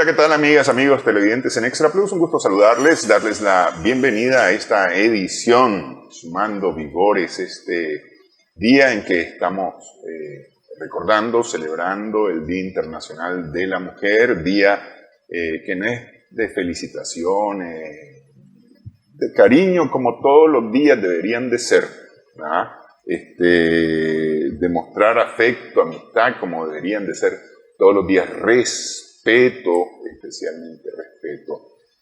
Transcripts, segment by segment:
Hola, ¿qué tal amigas, amigos televidentes en Extra Plus? Un gusto saludarles, darles la bienvenida a esta edición, sumando vigores, este día en que estamos recordando, celebrando el Día Internacional de la Mujer, día que no es de felicitaciones, de cariño como todos los días deberían de ser, ¿verdad? Demostrar afecto, amistad como deberían de ser todos los días, respeto, especialmente respeto,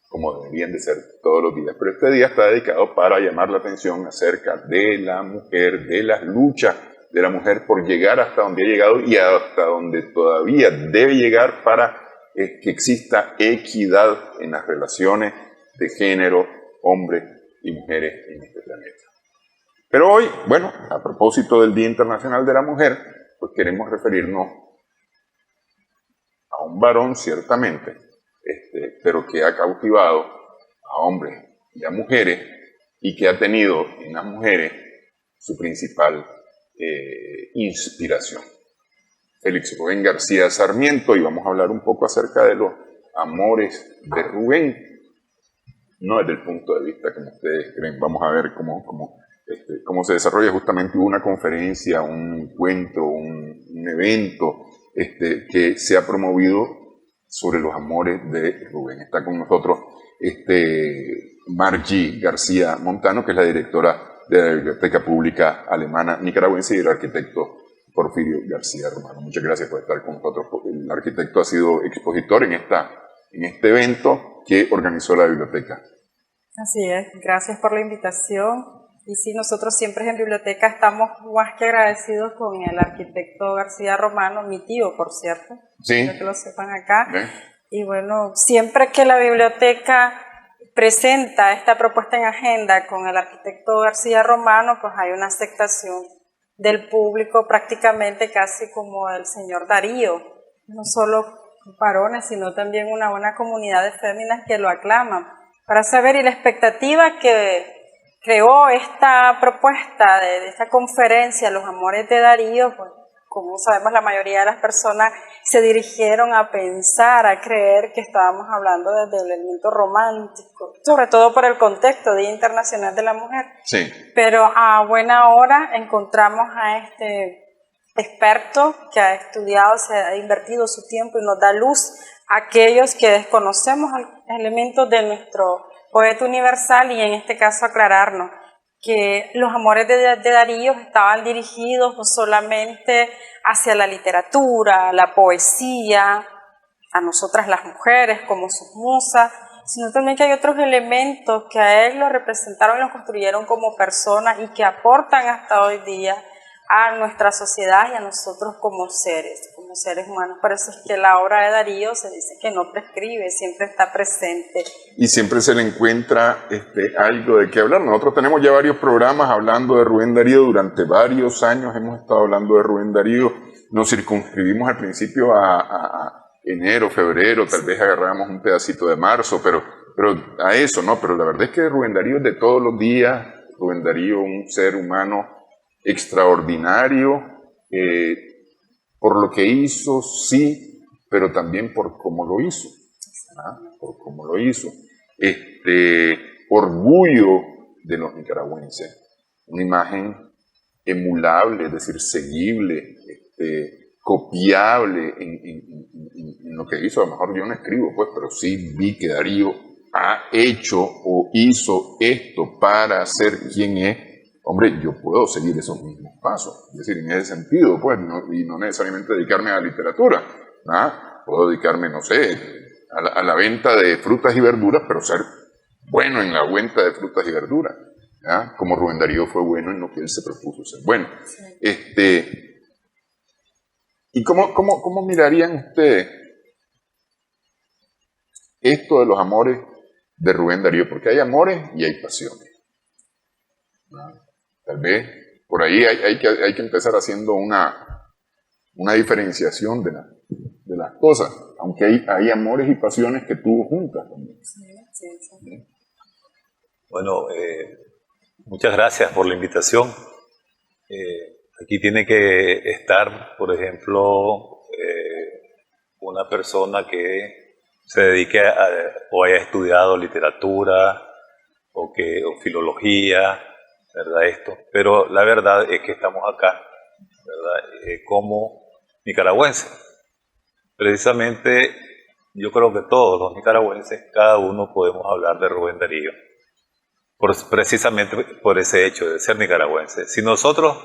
como deberían de ser todos los días. Pero este día está dedicado para llamar la atención acerca de la mujer, de las luchas de la mujer por llegar hasta donde ha llegado y hasta donde todavía debe llegar para que exista equidad en las relaciones de género, hombres y mujeres en este planeta. Pero hoy, bueno, a propósito del Día Internacional de la Mujer, pues queremos referirnos a un varón, ciertamente, pero que ha cautivado a hombres y a mujeres y que ha tenido en las mujeres su principal inspiración. Félix Rubén García Sarmiento, y vamos a hablar un poco acerca de los amores de Rubén, no desde el punto de vista como ustedes creen. Vamos a ver cómo se desarrolla. Justamente una conferencia, un encuentro, un evento que se ha promovido sobre los amores de Rubén. Está con nosotros Margie García Montano, que es la directora de la Biblioteca Pública Alemana Nicaragüense, y el arquitecto Porfirio García Romano. Muchas gracias por estar con nosotros. El arquitecto ha sido expositor en este evento que organizó la biblioteca. Así es, gracias por la invitación. Y sí, nosotros siempre en biblioteca estamos más que agradecidos con el arquitecto García Romano, mi tío, por cierto, sí, quiero que lo sepan acá. ¿sí? Y bueno, siempre que la biblioteca presenta esta propuesta en agenda con el arquitecto García Romano, pues hay una aceptación del público prácticamente casi como el señor Darío, no solo varones, sino también una buena comunidad de féminas que lo aclaman. Para saber, y la expectativa que creó esta propuesta de esta conferencia, Los Amores de Darío, pues como sabemos la mayoría de las personas se dirigieron a pensar, a creer que estábamos hablando desde el elemento romántico, sobre todo por el contexto Día Internacional de la Mujer. Sí. Pero a buena hora encontramos a este experto que ha estudiado, se ha invertido su tiempo y nos da luz a aquellos que desconocemos elementos de nuestro poeta universal, y en este caso aclararnos que los amores de Darío estaban dirigidos no solamente hacia la literatura, la poesía, a nosotras las mujeres como sus musas, sino también que hay otros elementos que a él lo representaron y lo construyeron como personas y que aportan hasta hoy día a nuestra sociedad y a nosotros como seres humanos. Por eso es que la obra de Darío se dice que no prescribe, siempre está presente. Y siempre se le encuentra algo de qué hablar. Nosotros tenemos ya varios programas hablando de Rubén Darío. Durante varios años hemos estado hablando de Rubén Darío. Nos circunscribimos al principio a enero, febrero, tal vez agarramos un pedacito de marzo, pero a eso, ¿no? Pero la verdad es que Rubén Darío es de todos los días. Rubén Darío, un ser humano extraordinario, por lo que hizo, sí, pero también por cómo lo hizo, por cómo lo hizo. Orgullo de los nicaragüenses, una imagen emulable, es decir, seguible, copiable en lo que hizo. A lo mejor yo no escribo, pues, pero sí vi que Darío ha hecho o hizo esto para ser quien es. Hombre, yo puedo seguir esos mismos pasos, es decir, en ese sentido, pues, y no necesariamente dedicarme a la literatura, ¿ah? Puedo dedicarme, no sé, a la venta de frutas y verduras, pero ser bueno en la venta de frutas y verduras, ¿ah? Como Rubén Darío fue bueno en lo que él se propuso ser bueno. Sí. ¿Y cómo mirarían ustedes esto de los amores de Rubén Darío? Porque hay amores y hay pasiones, ¿no? Tal vez por ahí hay que empezar haciendo una diferenciación de las cosas, aunque hay amores y pasiones que tuvo juntas también. Sí. Bueno, muchas gracias por la invitación. Aquí tiene que estar, por ejemplo, una persona que se dedique o haya estudiado literatura o filología, ¿verdad? Pero la verdad es que estamos acá, ¿verdad? Como nicaragüenses. Precisamente yo creo que todos los nicaragüenses, cada uno podemos hablar de Rubén Darío, precisamente por ese hecho de ser nicaragüense. Si nosotros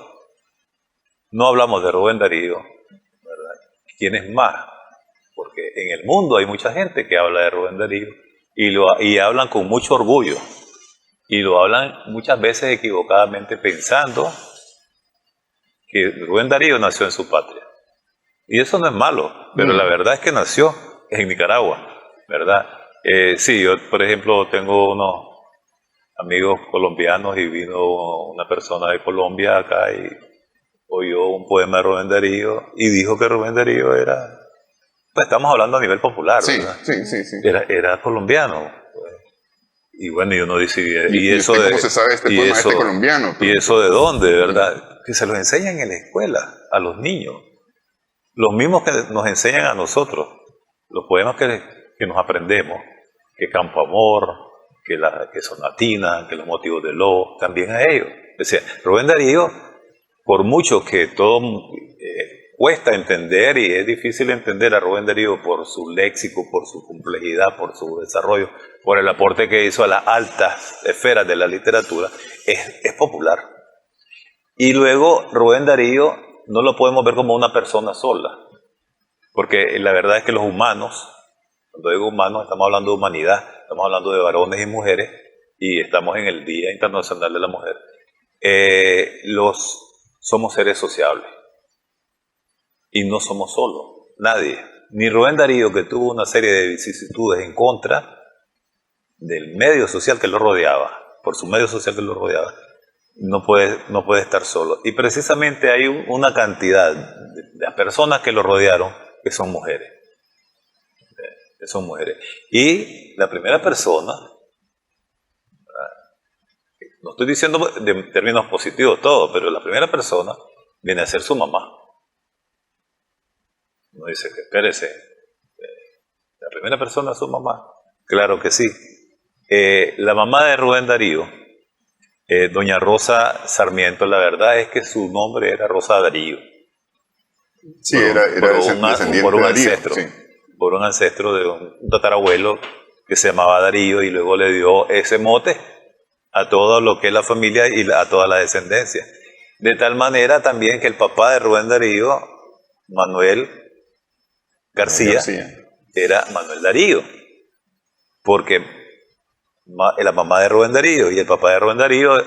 no hablamos de Rubén Darío, ¿verdad? ¿Quién es más? Porque en el mundo hay mucha gente que habla de Rubén Darío y hablan con mucho orgullo y lo hablan muchas veces equivocadamente pensando que Rubén Darío nació en su patria. Y eso no es malo, pero la verdad es que nació en Nicaragua, ¿verdad? Sí, yo por ejemplo tengo unos amigos colombianos y vino una persona de Colombia acá y oyó un poema de Rubén Darío y dijo que Rubén Darío era, pues estamos hablando a nivel popular, Sí, ¿verdad? sí. Era colombiano. Pues. Y bueno, y uno dice, ¿Y eso usted de... cómo se sabe este poema de este colombiano? ¿Y eso de dónde, verdad? Que se lo enseñan en la escuela a los niños. Los mismos que nos enseñan a nosotros. Los poemas que nos aprendemos. Que Campo Amor, que Sonatina, que Los Motivos del Lobo, también a ellos. O sea, Rubén Darío, por mucho que todo cuesta entender y es difícil entender a Rubén Darío por su léxico, por su complejidad, por su desarrollo, por el aporte que hizo a las altas esferas de la literatura, es popular. Y luego Rubén Darío no lo podemos ver como una persona sola, porque la verdad es que los humanos, cuando digo humanos estamos hablando de humanidad, estamos hablando de varones y mujeres, y estamos en el Día Internacional de la Mujer, somos seres sociables. Y no somos solos, nadie. Ni Rubén Darío, que tuvo una serie de vicisitudes en contra del medio social que lo rodeaba, por su medio social que lo rodeaba, no puede estar solo. Y precisamente hay una cantidad de personas que lo rodearon que son mujeres. Y la primera persona, no estoy diciendo de términos positivos todo, pero la primera persona viene a ser su mamá. Uno dice que espérese, la primera persona es su mamá. Claro que sí. La mamá de Rubén Darío, doña Rosa Sarmiento, la verdad es que su nombre era Rosa Darío. Sí, era descendiente por un de Darío, ancestro, sí. por un ancestro de un tatarabuelo que se llamaba Darío y luego le dio ese mote a todo lo que es la familia y a toda la descendencia. De tal manera también que el papá de Rubén Darío, Manuel García, era Manuel Darío, porque la mamá de Rubén Darío y el papá de Rubén Darío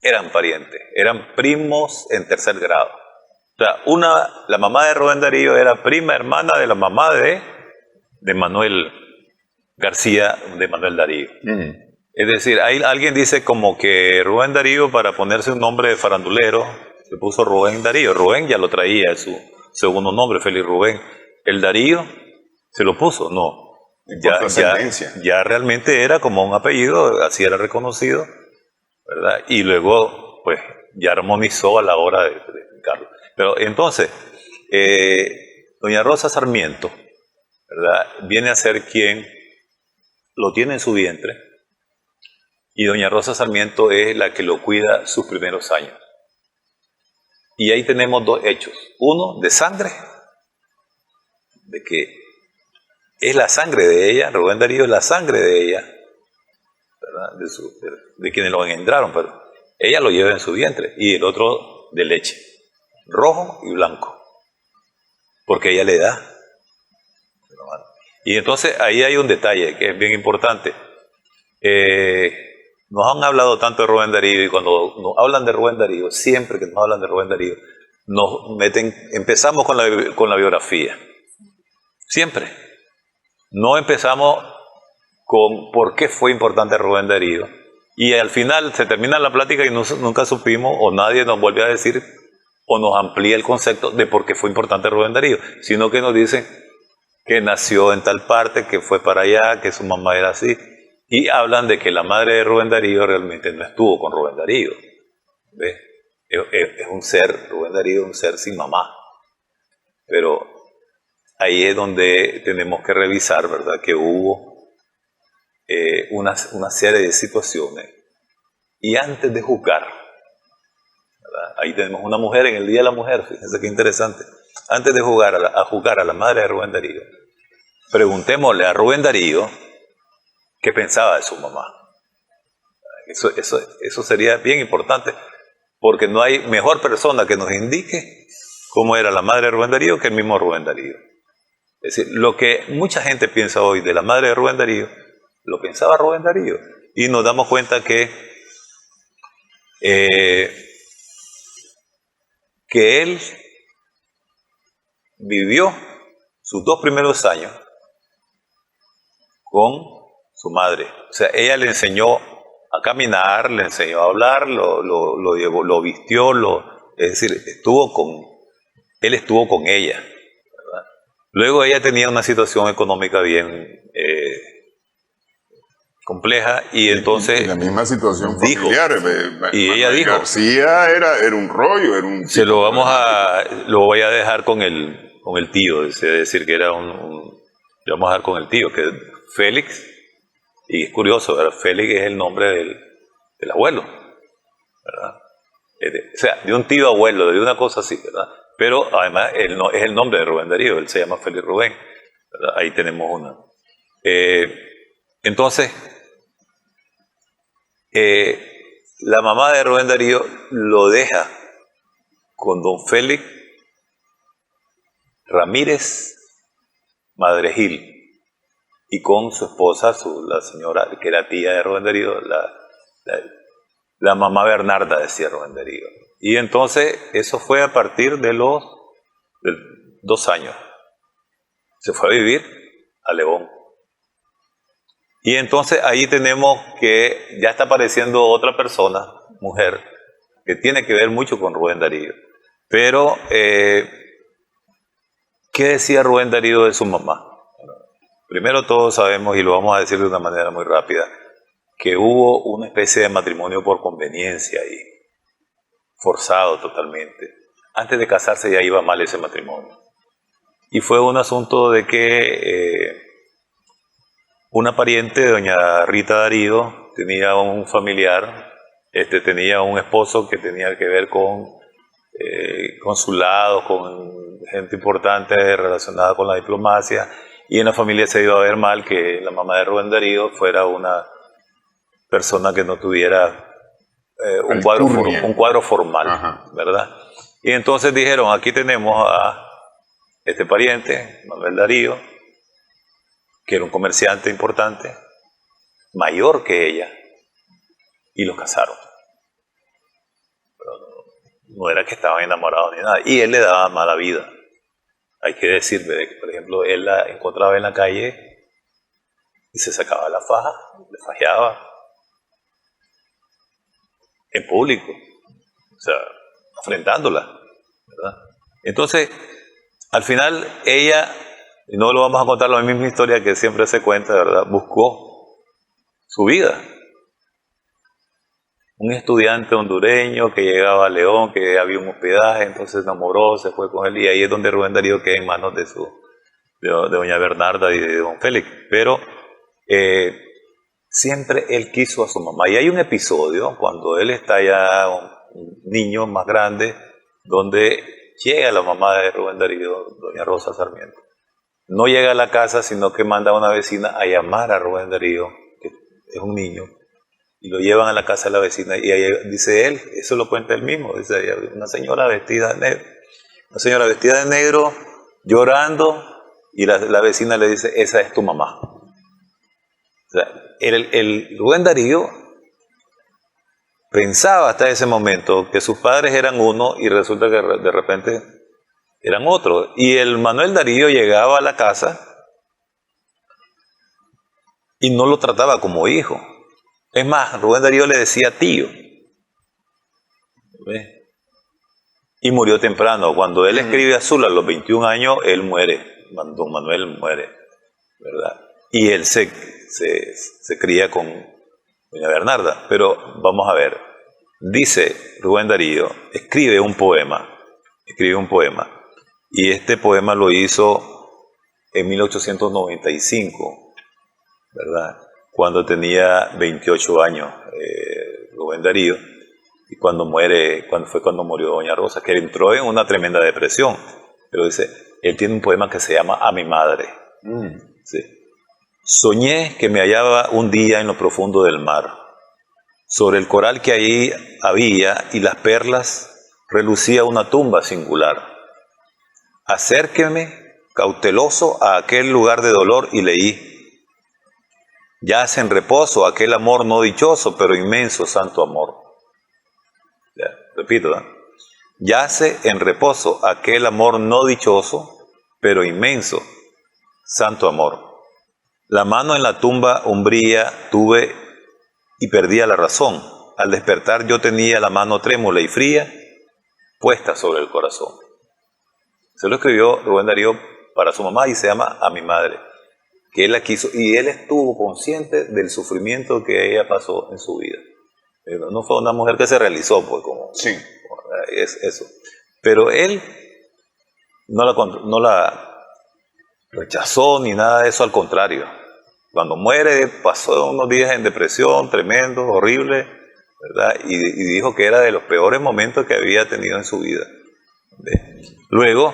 eran parientes, eran primos en tercer grado. O sea, la mamá de Rubén Darío era prima hermana de la mamá de Manuel García, de Manuel Darío. Es decir, alguien dice como que Rubén Darío, para ponerse un nombre de farandulero, se puso Rubén Darío. Rubén ya lo traía, su segundo nombre, Félix Rubén. El Darío se lo puso, no. Ya realmente era como un apellido, así era reconocido, ¿verdad? Y luego, pues, ya armonizó a la hora de Carlos. Pero entonces, doña Rosa Sarmiento, ¿verdad? Viene a ser quien lo tiene en su vientre, y doña Rosa Sarmiento es la que lo cuida sus primeros años. Y ahí tenemos dos hechos. Uno, de sangre, de que es la sangre de ella, Rubén Darío es la sangre de ella, ¿verdad? De quienes lo engendraron, pero ella lo lleva en su vientre, y el otro de leche, rojo y blanco, porque ella le da. Y entonces ahí hay un detalle que es bien importante. Nos han hablado tanto de Rubén Darío, y cuando nos hablan de Rubén Darío, siempre que nos hablan de Rubén Darío, empezamos con la biografía. Siempre. No empezamos con por qué fue importante Rubén Darío. Y al final se termina la plática y nunca supimos, o nadie nos vuelve a decir, o nos amplía el concepto de por qué fue importante Rubén Darío, sino que nos dicen que nació en tal parte, que fue para allá, que su mamá era así. Y hablan de que la madre de Rubén Darío realmente no estuvo con Rubén Darío. ¿Ves? Es un ser, Rubén Darío es un ser sin mamá. Pero ahí es donde tenemos que revisar, ¿verdad? Que hubo una serie de situaciones. Y antes de juzgar, ¿verdad? Ahí tenemos una mujer en el Día de la Mujer, fíjense qué interesante. Antes de juzgar a la madre de Rubén Darío, preguntémosle a Rubén Darío qué pensaba de su mamá. Eso sería bien importante, porque no hay mejor persona que nos indique cómo era la madre de Rubén Darío que el mismo Rubén Darío. Es decir, lo que mucha gente piensa hoy de la madre de Rubén Darío, lo pensaba Rubén Darío. Y nos damos cuenta que él vivió sus 2 primeros años con su madre. O sea, ella le enseñó a caminar, le enseñó a hablar, lo llevó, lo vistió, es decir, él estuvo con ella, ¿verdad? Luego ella tenía una situación económica bien compleja y entonces y la misma situación dijo, familiar. Y ella dijo, García era un rollo, era un... lo voy a dejar con el tío, es decir, que era lo vamos a dejar con el tío, que es Félix, y es curioso, ¿verdad? Félix es el nombre del abuelo, ¿verdad? O sea, de un tío abuelo, de una cosa así, ¿verdad? Pero además es el nombre de Rubén Darío, él se llama Félix Rubén, ¿verdad? Ahí tenemos una. Entonces, la mamá de Rubén Darío lo deja con don Félix Ramírez Madregil y con su esposa, la señora que era tía de Rubén Darío, la mamá Bernarda, decía Rubén Darío. Y entonces eso fue a partir de 2 años. Se fue a vivir a León. Y entonces ahí tenemos que ya está apareciendo otra persona, mujer, que tiene que ver mucho con Rubén Darío. Pero, ¿qué decía Rubén Darío de su mamá? Primero todos sabemos, y lo vamos a decir de una manera muy rápida, que hubo una especie de matrimonio por conveniencia ahí, forzado totalmente. Antes de casarse ya iba mal ese matrimonio. Y fue un asunto de que una pariente de doña Rita Darío tenía un familiar, tenía un esposo que tenía que ver con consulados, con gente importante relacionada con la diplomacia, y en la familia se iba a ver mal que la mamá de Rubén Darío fuera una persona que no tuviera un cuadro formal. Ajá. ¿Verdad? Y entonces dijeron, aquí tenemos a este pariente, Manuel Darío, que era un comerciante importante, mayor que ella, y los casaron. Pero no era que estaban enamorados ni nada, y él le daba mala vida. Hay que decirle que, por ejemplo, él la encontraba en la calle y se sacaba la faja, le fajeaba en público, o sea, afrentándola, ¿verdad? Entonces, al final, ella, y no lo vamos a contar la misma historia que siempre se cuenta, ¿verdad? Buscó su vida. Un estudiante hondureño que llegaba a León, que había un hospedaje, entonces se enamoró, se fue con él, y ahí es donde Rubén Darío queda en manos de doña Bernarda y de don Félix. Pero siempre él quiso a su mamá. Y hay un episodio, cuando él está ya un niño más grande, donde llega la mamá de Rubén Darío, doña Rosa Sarmiento. No llega a la casa, sino que manda a una vecina a llamar a Rubén Darío, que es un niño, y lo llevan a la casa de la vecina, y ahí dice él, eso lo cuenta él mismo, dice una señora vestida de negro, llorando, y la vecina le dice, esa es tu mamá. O sea, el Rubén Darío pensaba hasta ese momento que sus padres eran uno, y resulta que de repente eran otros. Y el Manuel Darío llegaba a la casa y no lo trataba como hijo. Es más, Rubén Darío le decía tío. ¿Ves? Y murió temprano. Cuando él escribe Azul a los 21 años, él muere. Don Manuel muere, ¿verdad? Y él se cría con doña Bernarda. Pero vamos a ver. Dice Rubén Darío, escribe un poema. Y este poema lo hizo en 1895, ¿verdad? Cuando tenía 28 años, Rubén Darío, y cuando murió Doña Rosa, que entró en una tremenda depresión. Pero dice, él tiene un poema que se llama A mi madre. Sí. Soñé que me hallaba un día en lo profundo del mar. Sobre el coral que ahí había y las perlas relucía una tumba singular. Acérqueme cauteloso a aquel lugar de dolor y leí. Yace en reposo aquel amor no dichoso, pero inmenso santo amor. Ya, repito, ¿no? Yace en reposo aquel amor no dichoso, pero inmenso santo amor. La mano en la tumba umbría tuve y perdía la razón. Al despertar yo tenía la mano trémula y fría puesta sobre el corazón. Se lo escribió Rubén Darío para su mamá y se llama A mi madre, que él la quiso y él estuvo consciente del sufrimiento que ella pasó en su vida. No fue una mujer que se realizó, pues, como Sí. Es eso. Pero él no la rechazó ni nada de eso, al contrario. Cuando muere pasó unos días en depresión, tremendo, horrible, ¿verdad? Y dijo que era de los peores momentos que había tenido en su vida. Luego,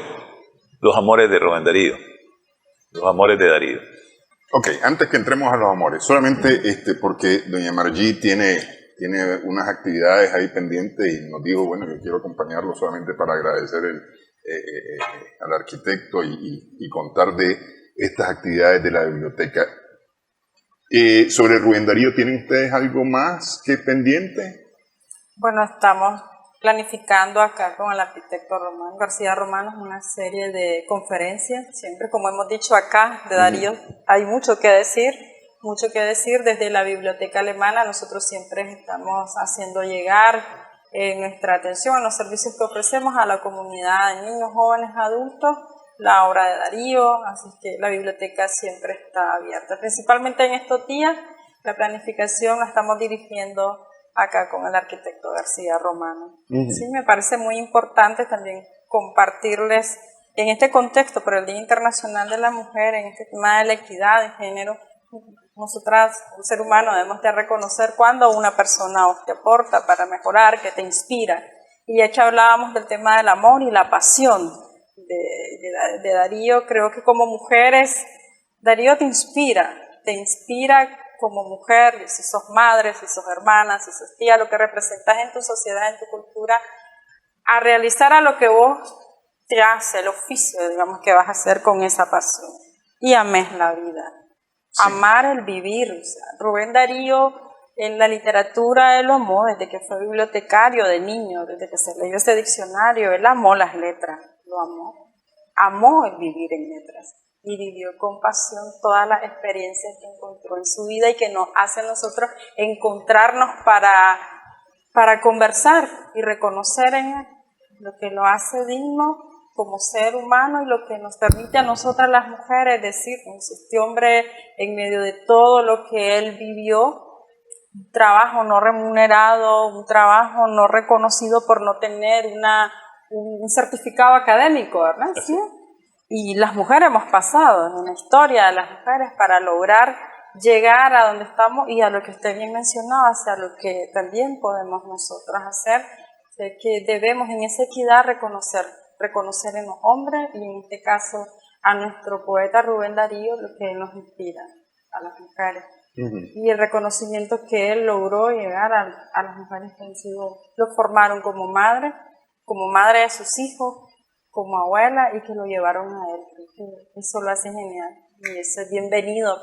los amores de Rubén Darío, los amores de Darío. Ok, antes que entremos a los amores, solamente porque doña Margí tiene unas actividades ahí pendientes y nos dijo, bueno, yo quiero acompañarlo solamente para agradecer al arquitecto y contar de estas actividades de la biblioteca. Sobre Rubén Darío, ¿tienen ustedes algo más que pendiente? Bueno, estamos planificando acá con el arquitecto García Romano una serie de conferencias. Siempre, como hemos dicho acá, de Darío hay mucho que decir desde la biblioteca alemana. Nosotros siempre estamos haciendo llegar nuestra atención a los servicios que ofrecemos a la comunidad de niños, jóvenes, adultos, la obra de Darío, así que la biblioteca siempre está abierta. Principalmente en estos días, la planificación la estamos dirigiendo acá con el arquitecto García Romano. Sí, me parece muy importante también compartirles en este contexto, por el Día Internacional de la Mujer, en este tema de la equidad de género. Nosotras, un ser humano, debemos de reconocer cuando una persona te aporta para mejorar, que te inspira. Y ya que hablábamos del tema del amor y la pasión de Darío, creo que como mujeres, Darío te inspira como mujer, si sos madre, si sos hermana, si sos tía, lo que representas en tu sociedad, en tu cultura, a realizar a lo que vos te hace, el oficio, digamos, que vas a hacer con esa pasión. Y ames la vida. Sí. Amar el vivir. O sea, Rubén Darío, en la literatura, él lo amó desde que fue bibliotecario de niño, desde que se leyó ese diccionario, él amó las letras, lo amó. Amó el vivir en letras. Y vivió con pasión todas las experiencias que encontró en su vida y que nos hace a nosotros encontrarnos para conversar y reconocer en él lo que lo hace digno como ser humano y lo que nos permite a nosotras las mujeres decirnos, este hombre, en medio de todo lo que él vivió, un trabajo no remunerado, un trabajo no reconocido por no tener un certificado académico, ¿verdad? ¿Sí? Y las mujeres hemos pasado en la historia de las mujeres para lograr llegar a donde estamos y a lo que usted bien mencionaba, hacia lo que también podemos nosotras hacer, de que debemos en esa equidad reconocer en los hombres y en este caso a nuestro poeta Rubén Darío, lo que nos inspira a las mujeres. Y el reconocimiento que él logró llegar a las mujeres que lo formaron como madre de sus hijos, como abuela, y que lo llevaron a él. Eso lo hace genial y eso es bienvenido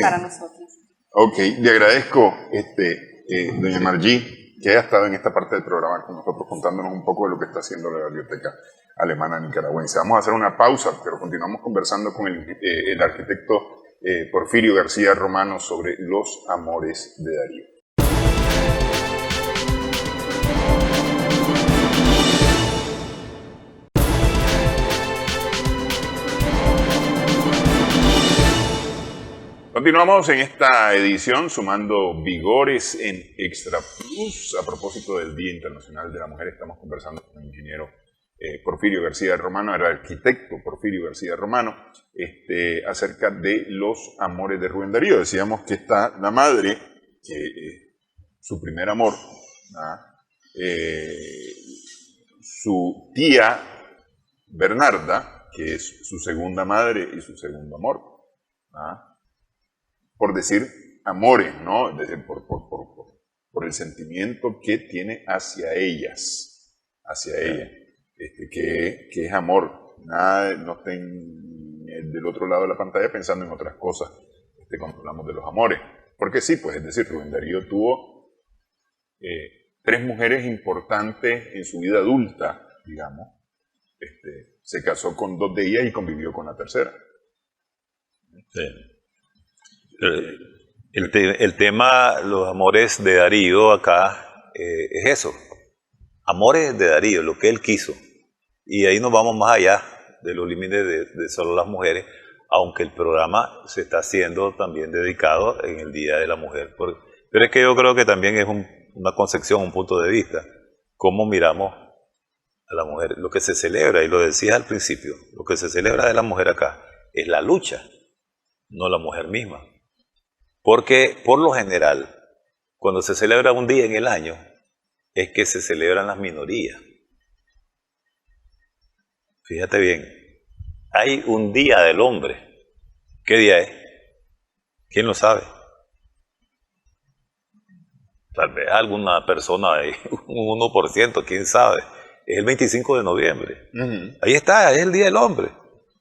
para nosotros. Ok, le agradezco, doña Margí, que haya estado en esta parte del programa con nosotros contándonos un poco de lo que está haciendo la Biblioteca Alemana Nicaragüense. Vamos a hacer una pausa, pero continuamos conversando con el arquitecto Porfirio García Romano sobre los amores de Darío. Continuamos en esta edición sumando vigores en Extra Plus. A propósito del Día Internacional de la Mujer, estamos conversando con el ingeniero Porfirio García Romano, era el arquitecto Porfirio García Romano, acerca de los amores de Rubén Darío. Decíamos que está la madre, que su primer amor, su tía Bernarda, que es su segunda madre y su segundo amor, por decir amores, ¿no? Es decir, por el sentimiento que tiene hacia ellas, que es amor. Nada, no estén del otro lado de la pantalla pensando en otras cosas cuando hablamos de los amores. Porque sí, pues es decir, Rubén Darío tuvo 3 mujeres importantes en su vida adulta, digamos. Se casó con 2 de ellas y convivió con la tercera. Sí. El tema, los amores de Darío acá, es eso. Amores de Darío, lo que él quiso. Y ahí nos vamos más allá de los límites de solo las mujeres, aunque el programa se está haciendo también dedicado en el Día de la Mujer. Pero es que yo creo que también es una concepción, un punto de vista, cómo miramos a la mujer. Lo que se celebra, y lo decías al principio, lo que se celebra de la mujer acá es la lucha, no la mujer misma. Porque por lo general, cuando se celebra un día en el año, es que se celebran las minorías. Fíjate bien, hay un día del hombre. ¿Qué día es? ¿Quién lo sabe? Tal vez alguna persona, un 1%, quién sabe. Es el 25 de noviembre. Ahí está, es el Día del Hombre.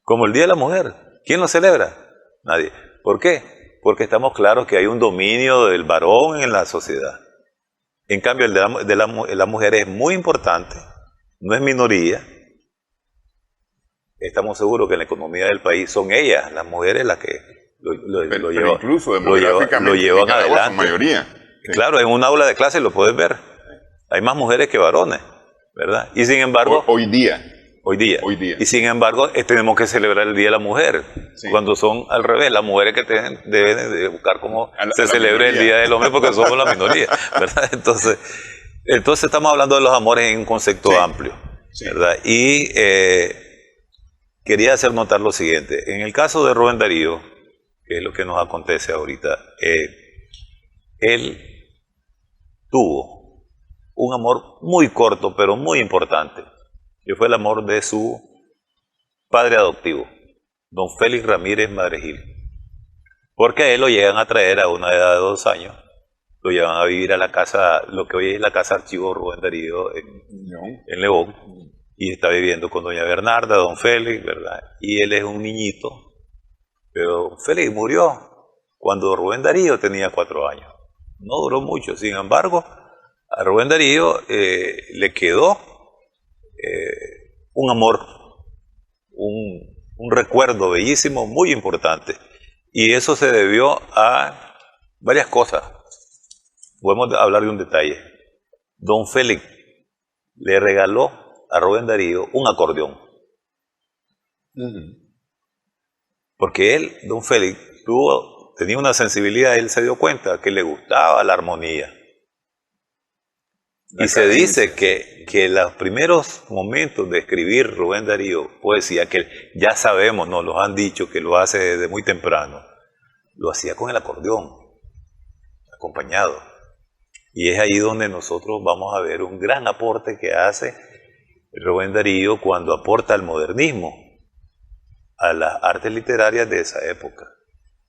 Como el Día de la Mujer. ¿Quién lo celebra? Nadie. ¿Por qué? Porque estamos claros que hay un dominio del varón en la sociedad. En cambio, el de la mujer es muy importante, no es minoría. Estamos seguros que en la economía del país son ellas, las mujeres, las que lo llevan, incluso demográficamente, lo llevan adelante. Son mayoría. Sí. Claro, en un aula de clase lo puedes ver. Hay más mujeres que varones, ¿verdad? Y sin embargo... Hoy día. Y sin embargo, tenemos que celebrar el Día de la Mujer. Sí. Cuando son al revés, las mujeres que deben de buscar cómo se celebre el Día del Hombre, porque somos la minoría, ¿verdad? Entonces estamos hablando de los amores en un concepto amplio, ¿verdad? Y quería hacer notar lo siguiente. En el caso de Rubén Darío, que es lo que nos acontece ahorita, él tuvo un amor muy corto, pero muy importante, que fue el amor de su padre adoptivo, don Félix Ramírez Madregil. Porque a él lo llegan a traer a una edad de 2 años, lo llevan a vivir a la casa, lo que hoy es la casa archivo Rubén Darío en León, y está viviendo con doña Bernarda, don Félix, ¿verdad? Y él es un niñito, pero don Félix murió cuando Rubén Darío tenía 4 años. No duró mucho, sin embargo, a Rubén Darío le quedó un amor, un recuerdo bellísimo, muy importante. Y eso se debió a varias cosas. Podemos hablar de un detalle. Don Félix le regaló a Rubén Darío un acordeón. Porque don Félix, tenía una sensibilidad, él se dio cuenta que le gustaba la armonía. Y se dice que los primeros momentos de escribir Rubén Darío poesía, que ya sabemos, nos lo han dicho, que lo hace desde muy temprano, lo hacía con el acordeón, acompañado. Y es ahí donde nosotros vamos a ver un gran aporte que hace Rubén Darío cuando aporta al modernismo, a las artes literarias de esa época.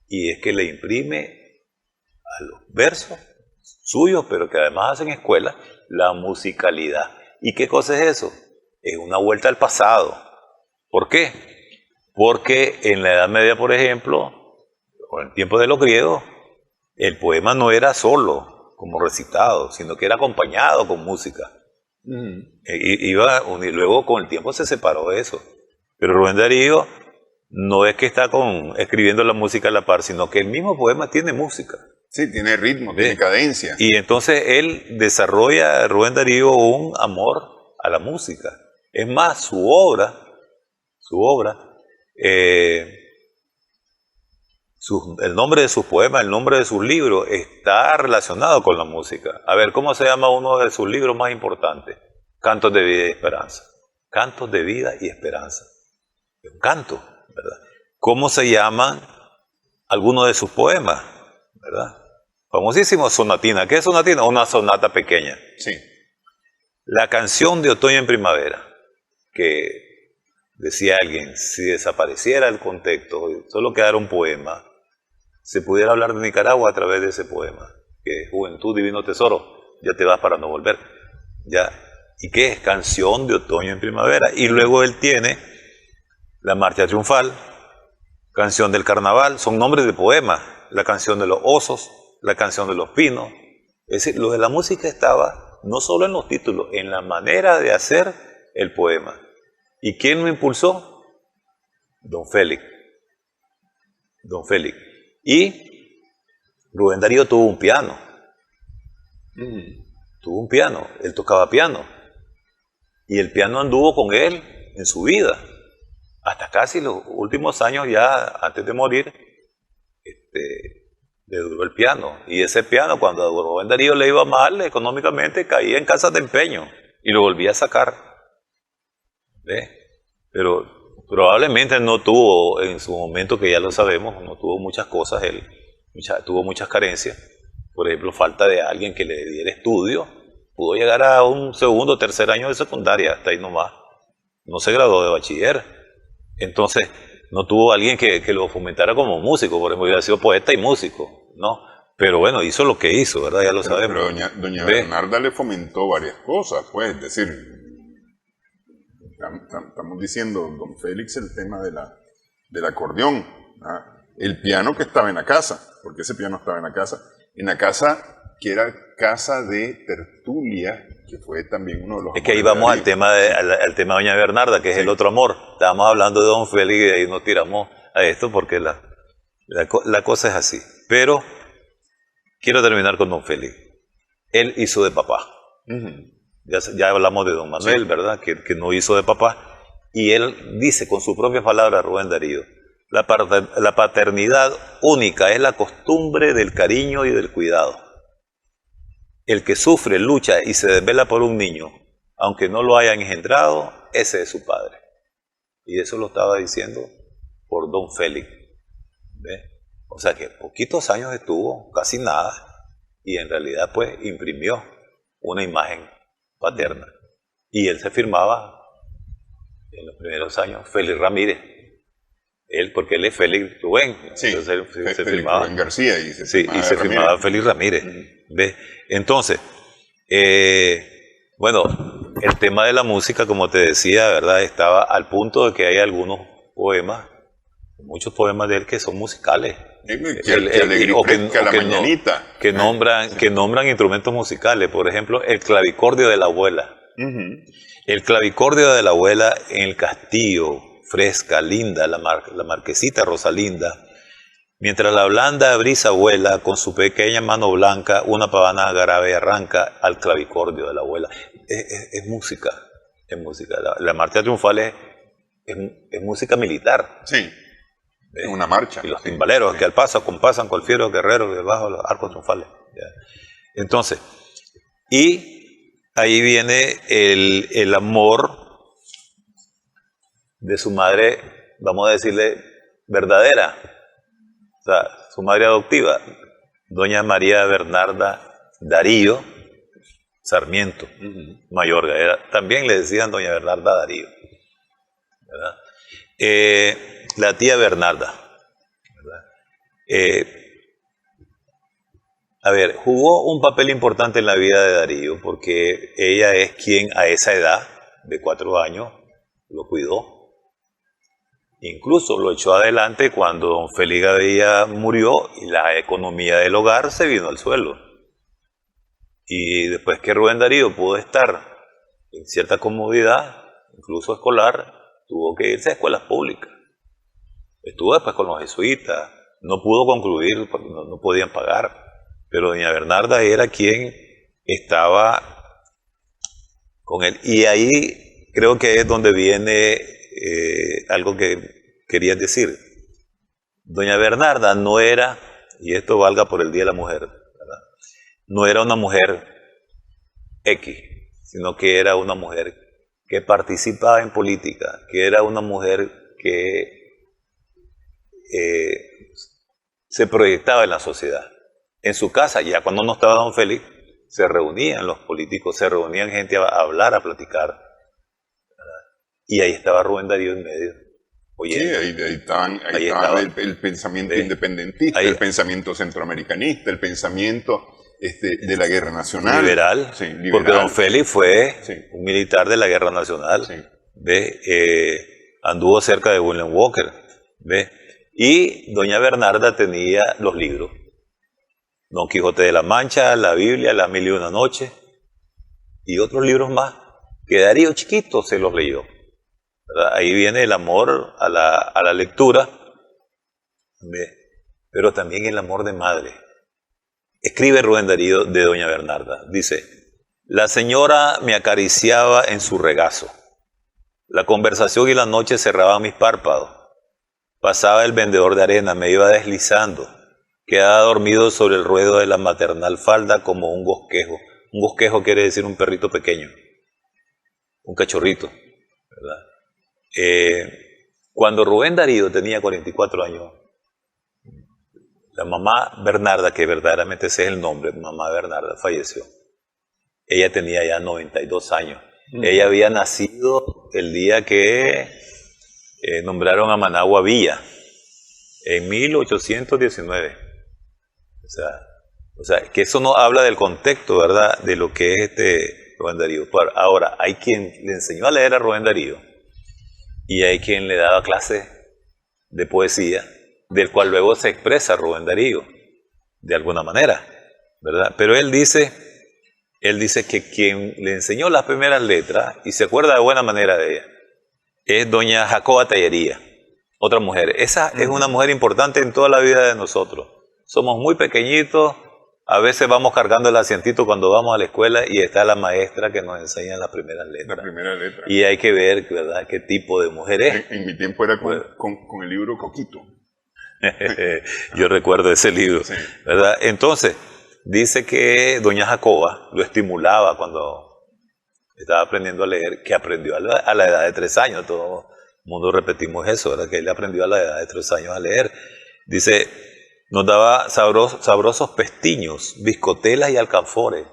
Y es que le imprime a los versos suyos, pero que además hacen escuela, la musicalidad. ¿Y qué cosa es eso? Es una vuelta al pasado. ¿Por qué? Porque en la Edad Media, por ejemplo, o en el tiempo de los griegos, el poema no era solo como recitado, sino que era acompañado con música. Y luego con el tiempo se separó eso. Pero Rubén Darío no es que está escribiendo la música a la par, sino que el mismo poema tiene música. Sí, tiene ritmo, tiene cadencia. Y entonces él desarrolla, Rubén Darío, un amor a la música. Es más, su obra, el nombre de sus poemas, el nombre de sus libros está relacionado con la música. A ver, ¿cómo se llama uno de sus libros más importantes? Cantos de Vida y Esperanza. cantos de vida y esperanza. Es un canto, ¿verdad? ¿Cómo se llaman algunos de sus poemas? ¿Verdad? Famosísimo Sonatina. ¿Qué es Sonatina? Una sonata pequeña. Sí. La canción de Otoño en Primavera, que decía alguien, si desapareciera el contexto, solo quedara un poema, se pudiera hablar de Nicaragua a través de ese poema, que es Juventud, Divino Tesoro, ya te vas para no volver. ¿Ya? ¿Y qué es? Canción de Otoño en Primavera. Y luego él tiene la Marcha Triunfal, Canción del Carnaval, son nombres de poemas, la Canción de los Osos, la Canción de los Pinos. Es decir, lo de la música estaba no solo en los títulos, en la manera de hacer el poema. ¿Y quién lo impulsó? Don Félix. Don Félix. Y Rubén Darío tuvo un piano. Tuvo un piano, él tocaba piano. Y el piano anduvo con él en su vida. Hasta casi los últimos años, ya antes de morir, le duró el piano. Y ese piano, cuando a Rubén Darío le iba mal económicamente, caía en casas de empeño y lo volvía a sacar. ¿Ves? Pero probablemente no tuvo, en su momento, que ya lo sabemos, no tuvo muchas cosas, él tuvo muchas carencias. Por ejemplo, falta de alguien que le diera estudio. Pudo llegar a un segundo o tercer año de secundaria, hasta ahí nomás. No se graduó de bachiller. Entonces, no tuvo alguien que lo fomentara como músico, por ejemplo, hubiera sido poeta y músico, ¿no? Pero bueno, hizo lo que hizo, ¿verdad? Ya lo sabemos. Pero doña Bernarda le fomentó varias cosas, pues, es decir, estamos diciendo, don Félix, el tema del acordeón, ¿ah? El piano que estaba en la casa, porque ese piano estaba en la casa que era casa de tertulia, que fue también uno de los... Es que ahí vamos al tema de doña Bernarda, que es el otro amor. Estábamos hablando de don Félix y de ahí nos tiramos a esto porque la cosa es así. Pero quiero terminar con don Félix. Él hizo de papá. Ya hablamos de don Manuel, sí, ¿verdad? Que no hizo de papá. Y él dice con su propia palabra, Rubén Darío, la paternidad única es la costumbre del cariño y del cuidado. El que sufre, lucha y se desvela por un niño, aunque no lo haya engendrado, ese es su padre. Y eso lo estaba diciendo por don Félix. ¿Ves? O sea que poquitos años estuvo, casi nada, y en realidad pues imprimió una imagen paterna. Y él se firmaba en los primeros años Félix Ramírez. Porque él es Félix Rubén. Sí, entonces él se firmaba Rubén García y se firmaba Félix Ramírez. ¿Ves? Entonces, bueno, el tema de la música, como te decía, ¿verdad? Estaba al punto de que hay algunos poemas, muchos poemas de él que son musicales. La mañanita. Que nombran instrumentos musicales. Por ejemplo, el clavicordio de la abuela. El clavicordio de la abuela en el castillo, fresca, linda, la marquesita Rosalinda, mientras la blanda brisa vuela, con su pequeña mano blanca, una pavana grave arranca al clavicordio de la abuela. Es música, es música. La marcha triunfal es música militar. Sí, es una marcha. Y los timbaleros que al paso compasan con el fiero guerrero debajo de los arcos triunfales. ¿Ya? Entonces, y ahí viene el amor de su madre, vamos a decirle, verdadera. O sea, su madre adoptiva, doña María Bernarda Darío Sarmiento, Mayorga. También le decían doña Bernarda Darío, ¿verdad? La tía Bernarda, ¿verdad? A ver, jugó un papel importante en la vida de Darío porque ella es quien a esa edad de 4 años lo cuidó. Incluso lo echó adelante cuando don Félix Gavilla murió y la economía del hogar se vino al suelo. Y después que Rubén Darío pudo estar en cierta comodidad, incluso escolar, tuvo que irse a escuelas públicas. Estuvo después con los jesuitas, no pudo concluir porque no podían pagar. Pero doña Bernarda era quien estaba con él. Y ahí creo que es donde viene algo que querías decir. Doña Bernarda no era, y esto valga por el Día de la Mujer, ¿verdad? No era una mujer X, sino que era una mujer que participaba en política, que era una mujer que se proyectaba en la sociedad. En su casa, ya cuando no estaba don Félix, se reunían los políticos, se reunían gente a hablar, a platicar. ¿Verdad? Y ahí estaba Rubén Darío en medio. Oyendo. Sí, ahí estaba el pensamiento independentista, el pensamiento centroamericanista, el pensamiento de la guerra nacional. Liberal, sí, liberal. Porque don Félix fue sí. un militar de la guerra nacional. Sí. Anduvo cerca de William Walker. ¿Ve? Y doña Bernarda tenía los libros. Don Quijote de la Mancha, la Biblia, Las Mil y Una Noches y otros libros más que Darío chiquito se los leyó. ¿Verdad? Ahí viene el amor a la lectura, ¿ve? Pero también el amor de madre. Escribe Rubén Darío de doña Bernarda, dice: la señora me acariciaba en su regazo, la conversación y la noche cerraban mis párpados, pasaba el vendedor de arena, me iba deslizando, quedaba dormido sobre el ruedo de la maternal falda como un bosquejo. Un bosquejo quiere decir un perrito pequeño, un cachorrito, ¿verdad? Cuando Rubén Darío tenía 44 años, la mamá Bernarda, que verdaderamente ese es el nombre, mamá Bernarda, falleció. Ella tenía ya 92 años. Ella había nacido el día que nombraron a Managua Villa, en 1819. O sea, que eso no habla del contexto, ¿verdad?, de lo que es Rubén Darío. Ahora, hay quien le enseñó a leer a Rubén Darío y hay quien le daba clases de poesía, del cual luego se expresa Rubén Darío, de alguna manera, ¿verdad? Pero él dice que quien le enseñó las primeras letras, y se acuerda de buena manera de ella, es doña Jacoba Tellería, otra mujer. Esa es una mujer importante en toda la vida de nosotros. Somos muy pequeñitos, a veces vamos cargando el asientito cuando vamos a la escuela y está la maestra que nos enseña las primeras letras. La primera letra. Y hay que ver, ¿verdad?, qué tipo de mujer es. En mi tiempo era con el libro Coquito. Yo recuerdo ese libro, sí. ¿Verdad? Entonces, dice que doña Jacoba lo estimulaba cuando estaba aprendiendo a leer, que aprendió a la edad de 3 años. Todo el mundo repetimos eso, ¿verdad?, que él aprendió a la edad de 3 años a leer. Dice, nos daba sabrosos pestiños, biscotelas y alcanfores,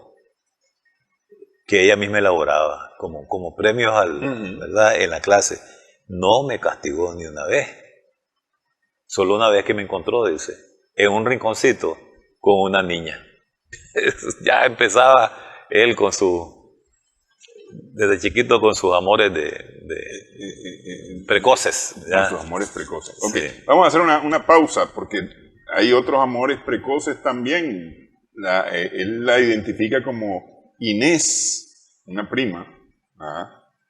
que ella misma elaboraba como premios ¿verdad?, en la clase. No me castigó ni una vez. Solo una vez que me encontró, dice, en un rinconcito con una niña. Ya empezaba él desde chiquito con sus amores precoces. ¿ya? Con sus amores precoces. Ok, sí. Vamos a hacer una pausa porque hay otros amores precoces también. Él la identifica como Inés, una prima,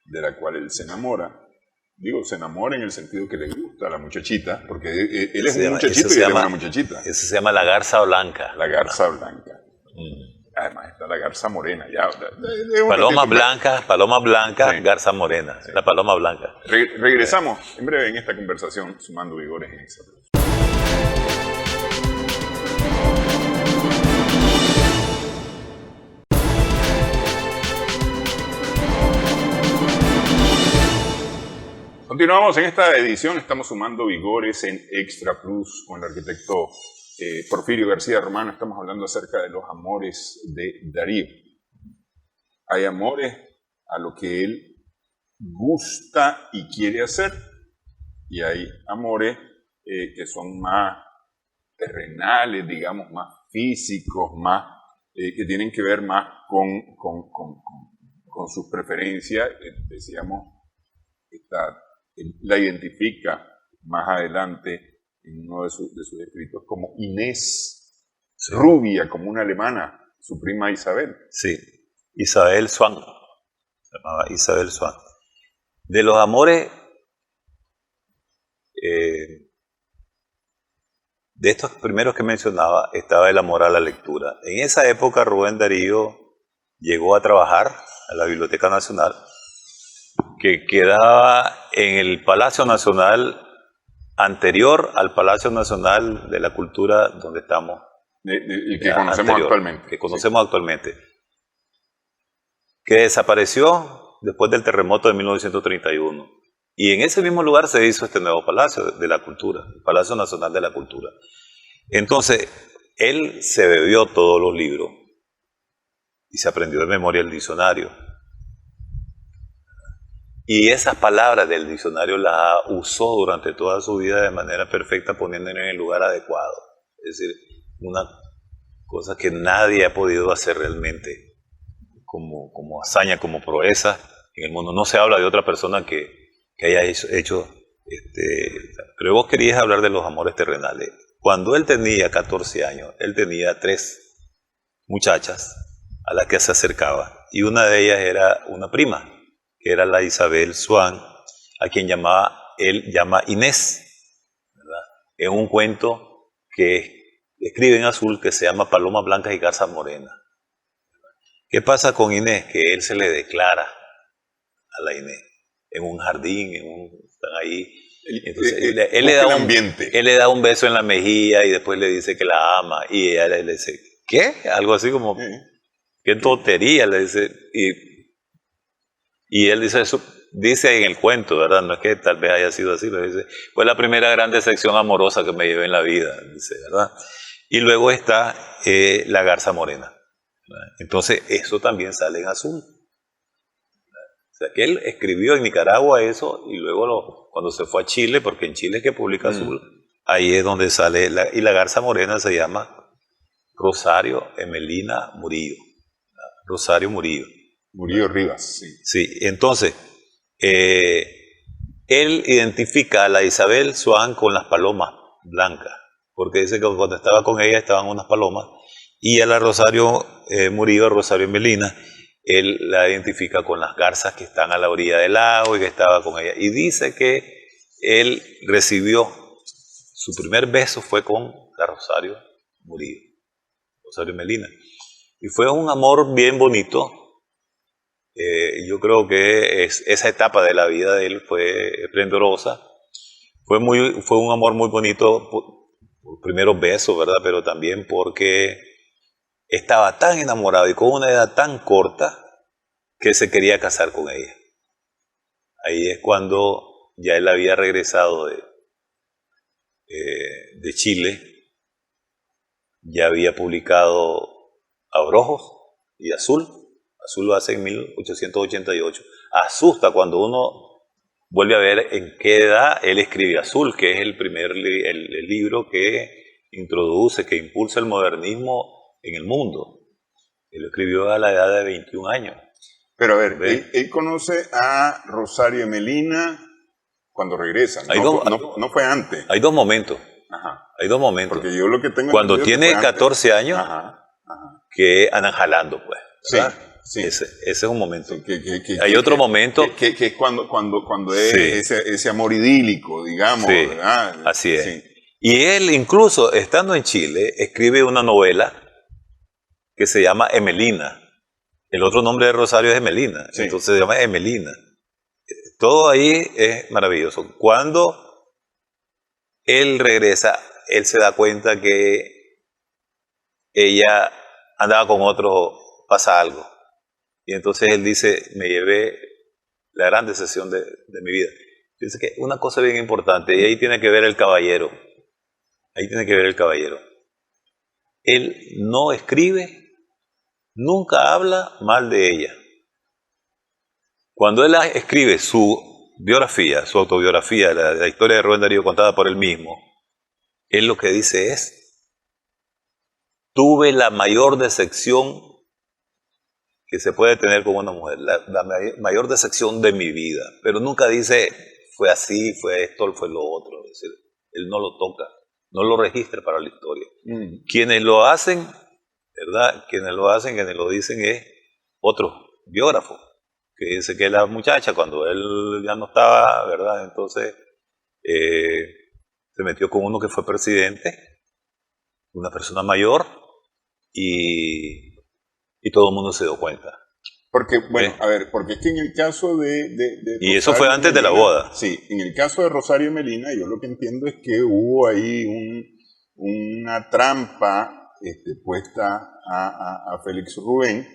de la cual él se enamora. Digo, se enamora en el sentido que le gusta a la muchachita, porque él es un muchachito y ella es una muchachita. Eso se llama la garza blanca. La garza blanca. Además está la garza morena. Ya, paloma blanca, sí. Garza morena. Sí. La paloma blanca. Regresamos en breve en esta conversación, sumando vigores en Extra Plus. Continuamos en esta edición, estamos sumando vigores en Extra Plus con el arquitecto Porfirio García Romano. Estamos hablando acerca de los amores de Darío. Hay amores a lo que él gusta y quiere hacer, y hay amores que son más terrenales, digamos, más físicos, más que tienen que ver más con sus preferencias. Decíamos, la identifica más adelante en uno de sus escritos como Inés, sí. Rubia, como una alemana, su prima Isabel. Sí, Isabel Swann, se llamaba Isabel Swann. De los amores, de estos primeros que mencionaba, estaba el amor a la lectura. En esa época Rubén Darío llegó a trabajar a la Biblioteca Nacional, que quedaba en el Palacio Nacional anterior al Palacio Nacional de la Cultura donde estamos. Que conocemos actualmente. Que conocemos actualmente. Que desapareció después del terremoto de 1931. Y en ese mismo lugar se hizo este nuevo Palacio de la Cultura, el Palacio Nacional de la Cultura. Entonces, él se bebió todos los libros y se aprendió de memoria el diccionario. Y esas palabras del diccionario las usó durante toda su vida de manera perfecta, poniéndolas en el lugar adecuado. Es decir, una cosa que nadie ha podido hacer realmente como hazaña, como proeza en el mundo. No se habla de otra persona que haya hecho pero vos querías hablar de los amores terrenales. Cuando él tenía 14 años, él tenía 3 muchachas a las que se acercaba, y una de ellas era una prima, que era la Isabel Swan, a quien él llama Inés, ¿verdad? En un cuento que escribe en azul que se llama Palomas Blancas y Garzas Morenas. ¿Qué pasa con Inés? Que él se le declara a la Inés en un jardín, están ahí. Entonces, él le da un beso en la mejilla y después le dice que la ama, y ella le dice, ¿qué? Algo así como, qué tontería, le dice. Y él dice eso, dice en el cuento, ¿verdad? No es que tal vez haya sido así, pero dice, fue la primera gran decepción amorosa que me llevé en la vida, dice, ¿verdad? Y luego está la garza morena, ¿verdad? Entonces, eso también sale en azul. O sea, que él escribió en Nicaragua eso, y luego cuando se fue a Chile, porque en Chile es que publica azul, ahí es donde sale, y la garza morena se llama Rosario Emelina Murillo. Rosario Murillo. Murillo Rivas, sí. Sí, entonces, él identifica a la Isabel Swan con las palomas blancas, porque dice que cuando estaba con ella estaban unas palomas, y a la Rosario Murillo, Rosario Emelina, él la identifica con las garzas que están a la orilla del lago y que estaba con ella. Y dice que él recibió, su primer beso fue con la Rosario Murillo, Rosario Emelina. Y fue un amor bien bonito. Yo creo que esa etapa de la vida de él fue esplendorosa. Fue un amor muy bonito por primeros besos, ¿verdad? Pero también porque estaba tan enamorado y con una edad tan corta que se quería casar con ella. Ahí es cuando ya él había regresado de Chile, ya había publicado Abrojos y Azul. Azul lo hace en 1888. Asusta cuando uno vuelve a ver en qué edad él escribe Azul, que es el primer el libro que introduce, que impulsa el modernismo en el mundo. Él lo escribió a la edad de 21 años. Pero a ver, él conoce a Rosario Emelina cuando regresa. No fue antes. Hay 2 momentos. Ajá. Hay 2 momentos. Porque yo lo que tengo cuando tiene 14 años, que andan jalando, pues. ¿verdad? Sí. Ese es un momento. Sí, hay otro momento. Que es cuando es ese amor idílico, digamos. Sí, ¿verdad? así es. Sí. Y él, incluso estando en Chile, escribe una novela que se llama Emelina. El otro nombre de Rosario es Emelina, sí. Entonces se llama Emelina. Todo ahí es maravilloso. Cuando él regresa, él se da cuenta que ella andaba con otro, pasa algo. Y entonces él dice, me llevé la gran decepción de mi vida. Dice que una cosa bien importante, y ahí tiene que ver el caballero. Ahí tiene que ver el caballero. Él no escribe, nunca habla mal de ella. Cuando él escribe su biografía, su autobiografía, la historia de Rubén Darío contada por él mismo, él lo que dice es, tuve la mayor decepción que se puede tener con una mujer, la mayor decepción de mi vida, pero nunca dice, fue así, fue esto, fue lo otro. Es decir, él no lo toca, no lo registra para la historia. Quienes lo hacen, ¿verdad? Quienes lo dicen es otro biógrafo, que dice que la muchacha, cuando él ya no estaba, ¿verdad? Entonces se metió con uno que fue presidente, una persona mayor, y todo el mundo se dio cuenta. Porque, bueno, a ver, porque es que en el caso de y eso fue antes de la boda. Sí, en el caso de Rosario Emelina, yo lo que entiendo es que hubo ahí una trampa puesta a Félix Rubén,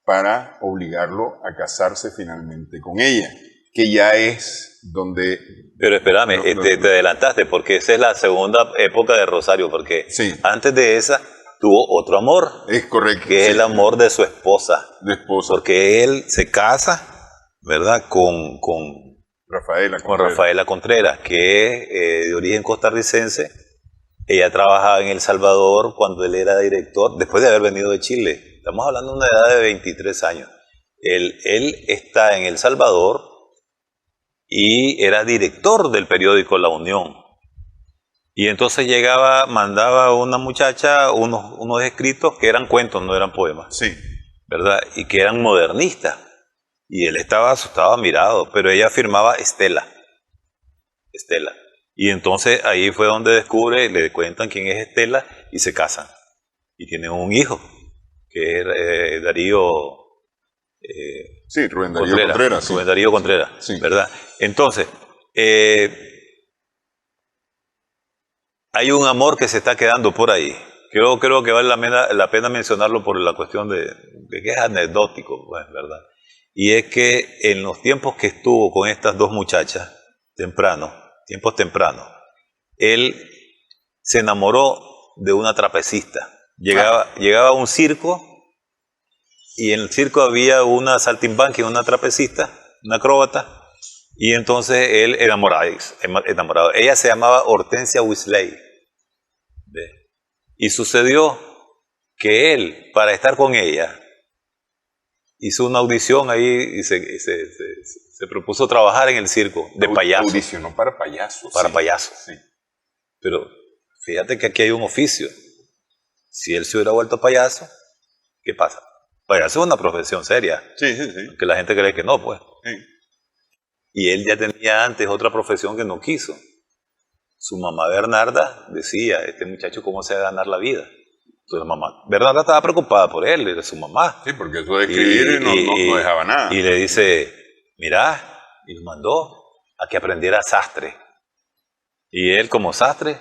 para obligarlo a casarse finalmente con ella, que ya es donde... Pero espérame, te adelantaste, porque esa es la segunda época de Rosario, porque Sí. antes de esa tuvo otro amor, Es correcto. que es sí, el amor de su esposa, de esposa, porque él se casa, ¿verdad?, con Rafaela Contreras, que es de origen costarricense. Ella trabajaba en El Salvador cuando él era director, después de haber venido de Chile. Estamos hablando de una edad de 23 años. Él está en El Salvador y era director del periódico La Unión. Y entonces mandaba a una muchacha unos escritos que eran cuentos, no eran poemas, Sí. ¿verdad? Y que eran modernistas. Y él estaba asustado, admirado, pero ella firmaba Estela. Y entonces ahí fue donde descubre, le cuentan quién es Estela y se casan. Y tienen un hijo, que es Darío Sí, Rubén Darío Contreras. Sí. Rubén Darío Contreras, Sí. ¿verdad? Entonces, hay un amor que se está quedando por ahí. Creo que vale la pena mencionarlo por la cuestión de que es anecdótico, pues, ¿verdad? Y es que en los tiempos que estuvo con estas dos muchachas, tiempos tempranos, él se enamoró de una trapecista. Llegaba a un circo y en el circo había una saltimbanqui, una trapecista, una acróbata, y entonces él enamorado. Ella se llamaba Hortensia Weasley. ¿Ve? Y sucedió que él, para estar con ella, hizo una audición ahí y se propuso trabajar en el circo de payaso. Audicionó para payasos. Para sí. payaso. Sí. Pero fíjate que aquí hay un oficio. Si él se hubiera vuelto payaso, ¿qué pasa? Payaso es una profesión seria. Sí. Que la gente cree que no, pues. Sí. Y él ya tenía antes otra profesión que no quiso. Su mamá Bernarda decía, este muchacho cómo se va a ganar la vida. Entonces la mamá Bernarda estaba preocupada por él, era su mamá. Sí, porque eso de escribir no dejaba nada. Y le dice, mira, y lo mandó a que aprendiera sastre. Y él como sastre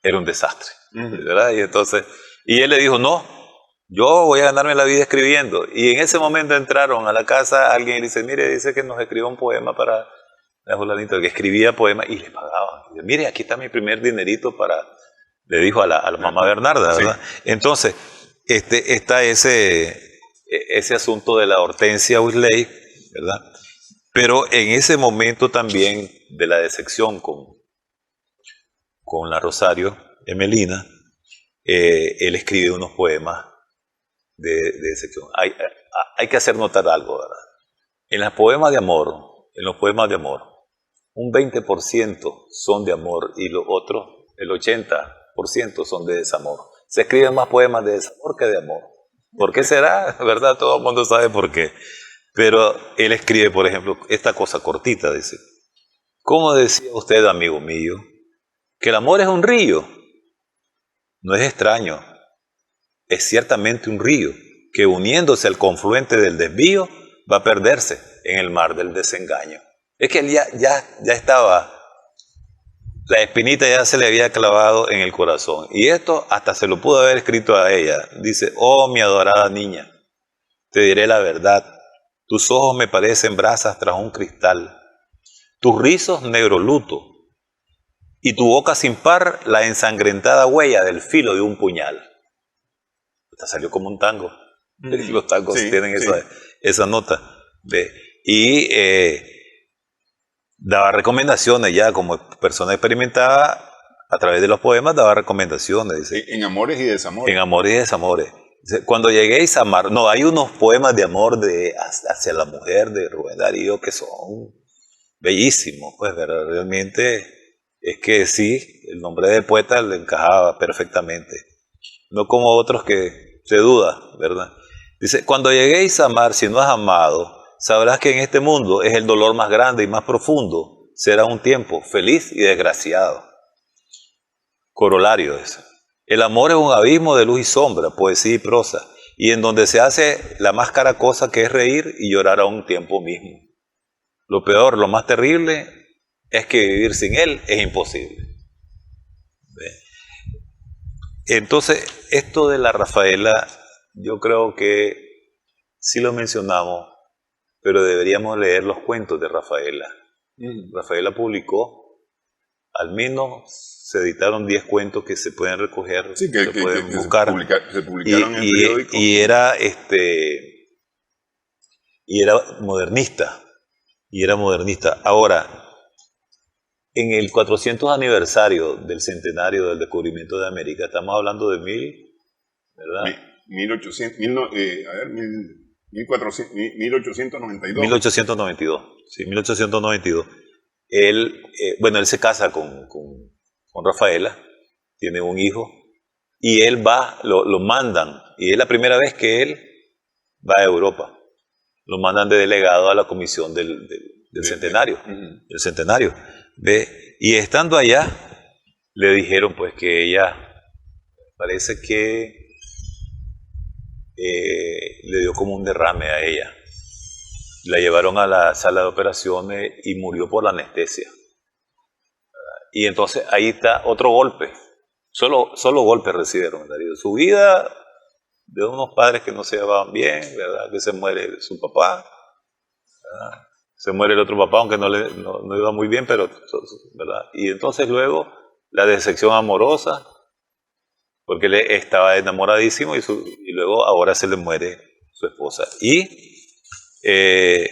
era un desastre, ¿verdad? Y él le dijo, no, yo voy a ganarme la vida escribiendo. Y en ese momento entraron a la casa alguien y le dice, mire, dice que nos escriba un poema para la fulanita, que escribía poemas y le pagaban. Y dice, mire, aquí está mi primer dinerito le dijo a la mamá Bernarda, ¿verdad? Sí. Entonces, está ese asunto de la Hortensia Weasley, ¿verdad? Pero en ese momento también de la decepción con la Rosario Emelina, él escribe unos poemas de decepción. Hay que hacer notar algo, ¿verdad? En los poemas de amor, un 20% son de amor y los otros, el 80% son de desamor. Se escriben más poemas de desamor que de amor. ¿Por qué será? ¿Verdad? Todo el mundo sabe por qué. Pero él escribe, por ejemplo, esta cosa cortita, dice, ¿cómo decía usted, amigo mío, que el amor es un río? No es extraño, es ciertamente un río que uniéndose al confluente del desvío va a perderse en el mar del desengaño. Es que él ya estaba, la espinita ya se le había clavado en el corazón. Y esto hasta se lo pudo haber escrito a ella. Dice, oh mi adorada niña, te diré la verdad. Tus ojos me parecen brasas tras un cristal. Tus rizos negro luto. Y tu boca sin par la ensangrentada huella del filo de un puñal. Esta salió como un tango. Los tangos tienen esa nota. Y daba recomendaciones ya como persona experimentada a través de los poemas, daba recomendaciones. Dice, en amores y desamores. En amores y desamores. Dice, cuando lleguéis a amar, no, hay unos poemas de amor hacia la mujer de Rubén Darío que son bellísimos, pues, ¿verdad? Realmente es que sí, el nombre de poeta le encajaba perfectamente. No como otros que se duda, ¿verdad? Dice, cuando lleguéis a amar, si no has amado, sabrás que en este mundo es el dolor más grande y más profundo. Será un tiempo feliz y desgraciado. Corolario eso. El amor es un abismo de luz y sombra, poesía y prosa, y en donde se hace la más cara cosa que es reír y llorar a un tiempo mismo. Lo peor, lo más terrible, es que vivir sin él es imposible. Entonces, esto de la Rafaela, yo creo que sí lo mencionamos, pero deberíamos leer los cuentos de Rafaela. Rafaela publicó, al menos se editaron 10 cuentos que se pueden recoger, Sí, se pueden buscar. Se publicaron en periódicos. Y era modernista. Ahora, en el 400 aniversario del centenario del descubrimiento de América, estamos hablando de 1892. 1892. Él se casa con Rafaela, tiene un hijo, y él va, lo mandan, y es la primera vez que él va a Europa. Lo mandan de delegado a la comisión del centenario. El centenario. ¿Ve? Y estando allá, le dijeron pues que ella, parece que le dio como un derrame a ella. La llevaron a la sala de operaciones y murió por la anestesia. Y entonces ahí está otro golpe. Solo golpes recibieron Darío. Su vida de unos padres que no se llevaban bien, ¿verdad? Que se muere su papá, ¿verdad? Se muere el otro papá, aunque no iba muy bien, pero, ¿verdad? Y entonces luego la decepción amorosa, porque él estaba enamoradísimo y luego ahora se le muere su esposa. Y él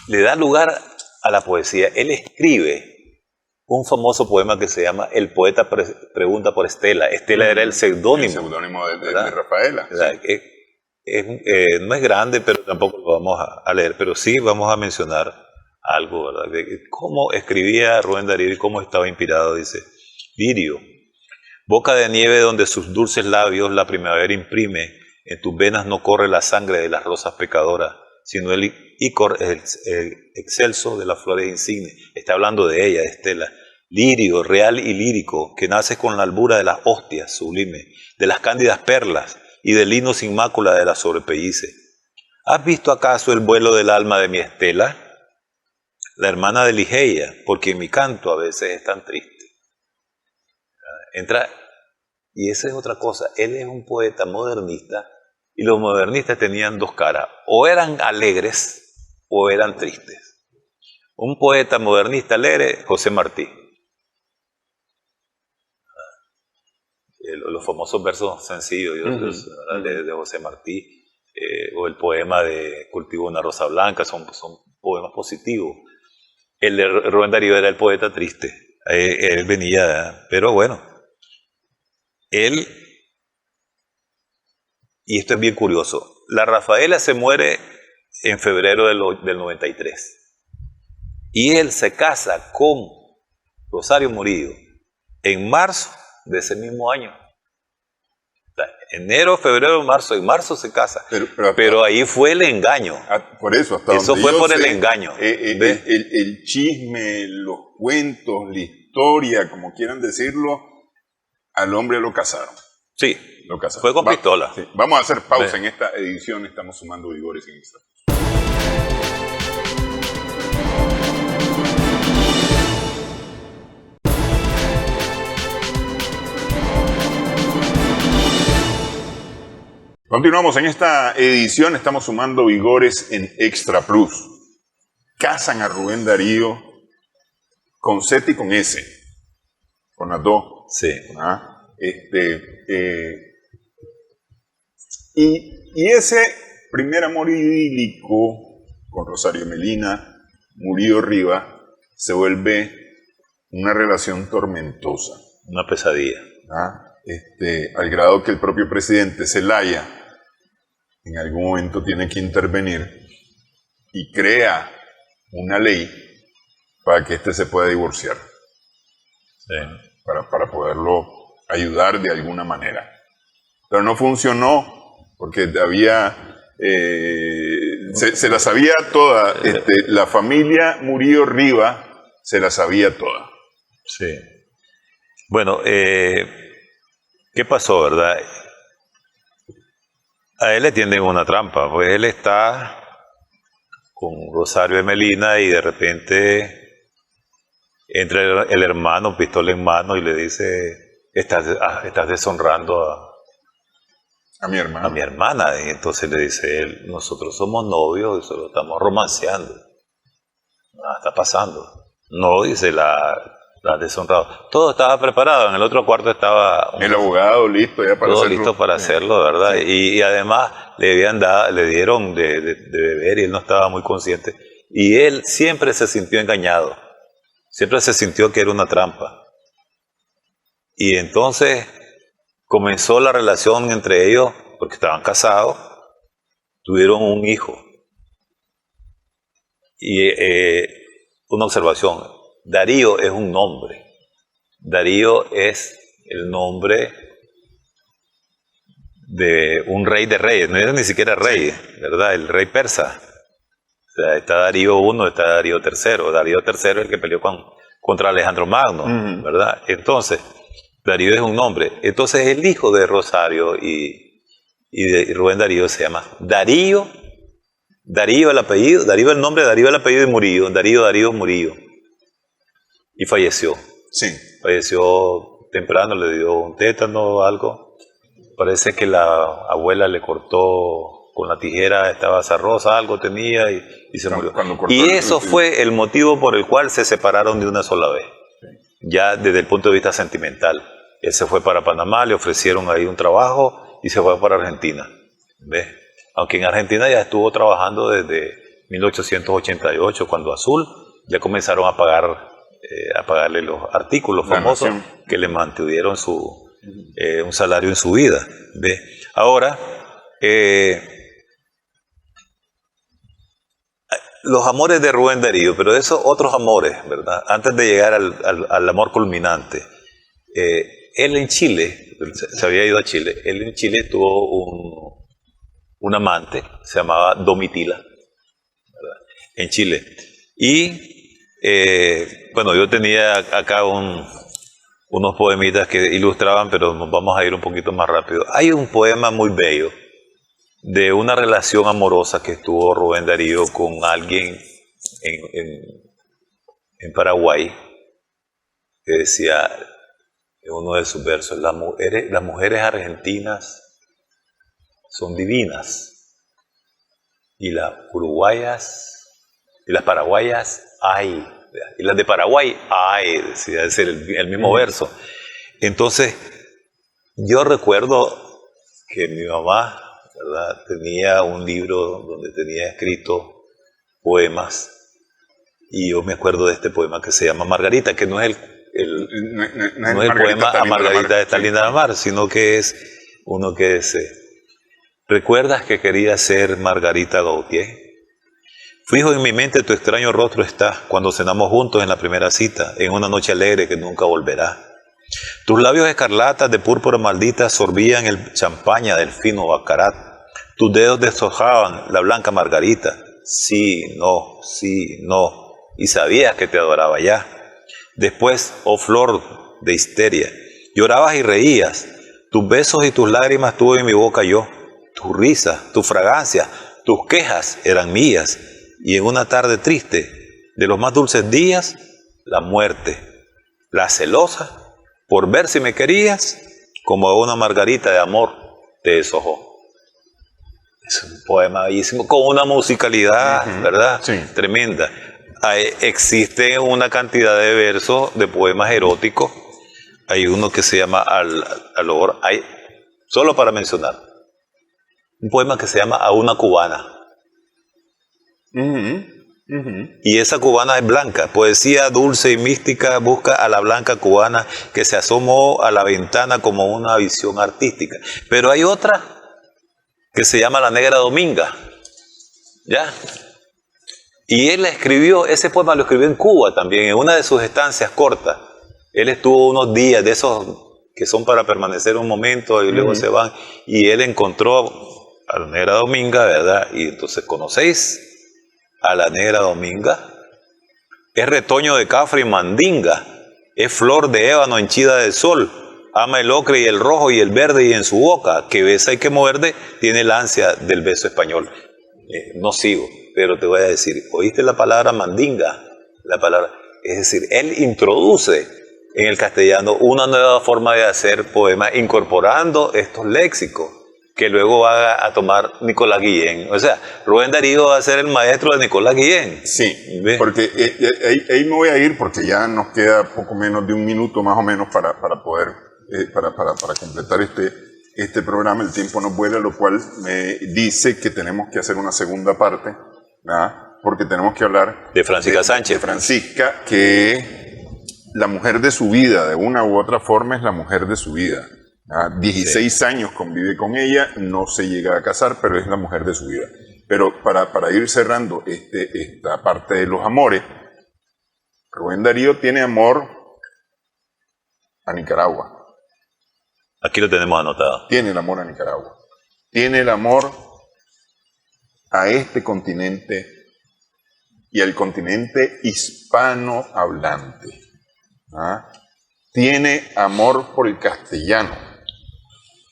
le da lugar a la poesía. Él escribe un famoso poema que se llama El poeta pregunta por Estela. Estela era el seudónimo. El seudónimo de Rafaela. Sí. No es grande, pero tampoco lo vamos a leer, pero sí vamos a mencionar algo, ¿verdad? De cómo escribía Rubén Darío y cómo estaba inspirado. Dice: Lirio, boca de nieve donde sus dulces labios la primavera imprime, en tus venas no corre la sangre de las rosas pecadoras, sino el ícor excelso de las flores insignes. Está hablando de ella, de Estela. Lirio, real y lírico, que naces con la albura de las hostias sublime, de las cándidas perlas y del lino sin mácula de la sobrepellice. ¿Has visto acaso el vuelo del alma de mi Estela? La hermana de Ligeia, porque mi canto a veces es tan triste. Y esa es otra cosa, él es un poeta modernista, y los modernistas tenían dos caras, o eran alegres o eran tristes. Un poeta modernista alegre, José Martí. Los famosos versos sencillos de José Martí, o el poema de Cultivo una rosa blanca, son poemas positivos. El de Rubén Darío era el poeta triste, él venía, pero bueno, él, y esto es bien curioso, la Rafaela se muere en febrero del 93, y él se casa con Rosario Murillo en marzo de ese mismo año. O sea, enero, febrero, marzo. En marzo se casa. Pero ahí fue el engaño. Por eso, hasta eso fue por el engaño. El chisme, los cuentos, la historia, como quieran decirlo, al hombre lo casaron. Sí, lo casaron. Fue con pistola. Sí. Vamos a hacer pausa en esta edición. Estamos sumando vigores en esta. Continuamos en esta edición, estamos sumando vigores en Extra Plus. Casan a Rubén Darío con Z y con S, con las dos. Sí. Y ese primer amor idílico con Rosario Melina, Murillo Rivas, se vuelve una relación tormentosa. Una pesadilla. Al grado que el propio presidente Zelaya en algún momento tiene que intervenir y crea una ley para que se pueda divorciar. Sí. Para poderlo ayudar de alguna manera. Pero no funcionó porque había... se la sabía toda. La familia Murillo Rivas se la sabía toda. Sí. Bueno, ¿qué pasó, verdad? A él le tienden una trampa, pues él está con Rosario de Melina y de repente entra el hermano, pistola en mano, y le dice: estás deshonrando A mi hermano. a mi hermana. Y entonces le dice él, nosotros somos novios y solo estamos romanceando. Nada está pasando. No, dice la deshonrado. Todo estaba preparado. En el otro cuarto estaba El abogado listo ya para todo hacerlo. listo para hacerlo, ¿verdad? Y además le dieron de beber y él no estaba muy consciente. Y él siempre se sintió engañado. Siempre se sintió que era una trampa. Y entonces comenzó la relación entre ellos, porque estaban casados, tuvieron un hijo. Y una observación, Darío es un nombre. Darío es el nombre de un rey de reyes, no era ni siquiera rey, ¿verdad? El rey persa. O sea, está Darío I, está Darío III. Darío III es el que peleó contra Alejandro Magno, ¿verdad? Entonces, Darío es un nombre. Entonces, el hijo de Rosario y de Rubén Darío se llama Darío. Darío el apellido, Darío el nombre, Darío el apellido y Murillo. Darío Murillo. Y falleció. Sí. Falleció temprano, le dio un tétano o algo. Parece que la abuela le cortó con la tijera, estaba rosa, algo tenía y se murió. Y eso fue el motivo por el cual se separaron de una sola vez. Ya desde el punto de vista sentimental. Él se fue para Panamá, le ofrecieron ahí un trabajo y se fue para Argentina. ¿Ves? Aunque en Argentina ya estuvo trabajando desde 1888, cuando Azul ya comenzaron a pagarle los artículos famosos que le mantuvieron un salario en su vida. ¿Ves? Ahora, los amores de Rubén Darío, pero esos otros amores, ¿verdad? Antes de llegar al amor culminante. Él en Chile, se había ido a Chile, él en Chile tuvo un amante, se llamaba Domitila, ¿verdad? En Chile. Y, bueno, yo tenía acá unos poemitas que ilustraban, pero nos vamos a ir un poquito más rápido. Hay un poema muy bello de una relación amorosa que tuvo Rubén Darío con alguien en Paraguay, que decía en uno de sus versos, las mujeres argentinas son divinas, y las uruguayas y las paraguayas, ay, y las de Paraguay, ay, decía, es el mismo verso. Entonces, yo recuerdo que mi mamá, ¿verdad?, tenía un libro donde tenía escrito poemas, y yo me acuerdo de este poema que se llama Margarita, que no es el poema a Margarita de Stalin de la Mar, sino que es uno que dice: ¿recuerdas que quería ser Margarita Gautier? Fijo en mi mente tu extraño rostro está cuando cenamos juntos en la primera cita, en una noche alegre que nunca volverá. Tus labios escarlatas de púrpura maldita sorbían el champaña del fino bacarat. Tus dedos deshojaban la blanca margarita. Sí, no, y sabías que te adoraba ya. Después, oh flor de histeria, llorabas y reías. Tus besos y tus lágrimas tuve en mi boca yo. Tus risas, tus fragancias, tus quejas eran mías. Y en una tarde triste, de los más dulces días, la muerte, la celosa, por ver si me querías, como a una margarita de amor te deshojó. Es un poema bellísimo, con una musicalidad, ¿verdad? Sí. Tremenda. Existe una cantidad de versos, de poemas eróticos. Hay uno que se llama solo para mencionar, un poema que se llama A una cubana. Y esa cubana es blanca. Poesía dulce y mística busca a la blanca cubana que se asomó a la ventana como una visión artística. Pero hay otra que se llama La Negra Dominga, ¿ya? Y él ese poema lo escribió en Cuba también, en una de sus estancias cortas. Él estuvo unos días de esos que son para permanecer un momento y luego se van. Y él encontró a La Negra Dominga, ¿verdad? Y entonces, ¿conocéis a La Negra Dominga? Es retoño de cafre y mandinga, es flor de ébano henchida de sol, ama el ocre y el rojo y el verde, y en su boca, que besa y que muerde, tiene el ansia del beso español. No sigo, pero te voy a decir, ¿oíste la palabra mandinga? Es decir, él introduce en el castellano una nueva forma de hacer poema, incorporando estos léxicos. que luego va a tomar Nicolás Guillén. O sea, Rubén Darío va a ser el maestro de Nicolás Guillén. Sí, ¿Ve? porque ahí me voy a ir porque ya nos queda poco menos de un minuto más o menos para poder, para completar este programa. El tiempo nos vuela, lo cual me dice que tenemos que hacer una segunda parte, ¿verdad? Porque tenemos que hablar De Francisca Sánchez. de Francisca, que la mujer de su vida, de una u otra forma, es la mujer de su vida. 16 años convive con ella, no se llega a casar, pero es la mujer de su vida. Pero para ir cerrando esta parte de los amores, Rubén Darío tiene amor a Nicaragua. Aquí lo tenemos anotado. Tiene el amor a Nicaragua. Tiene el amor a este continente y al continente hispanohablante. Tiene amor por el castellano,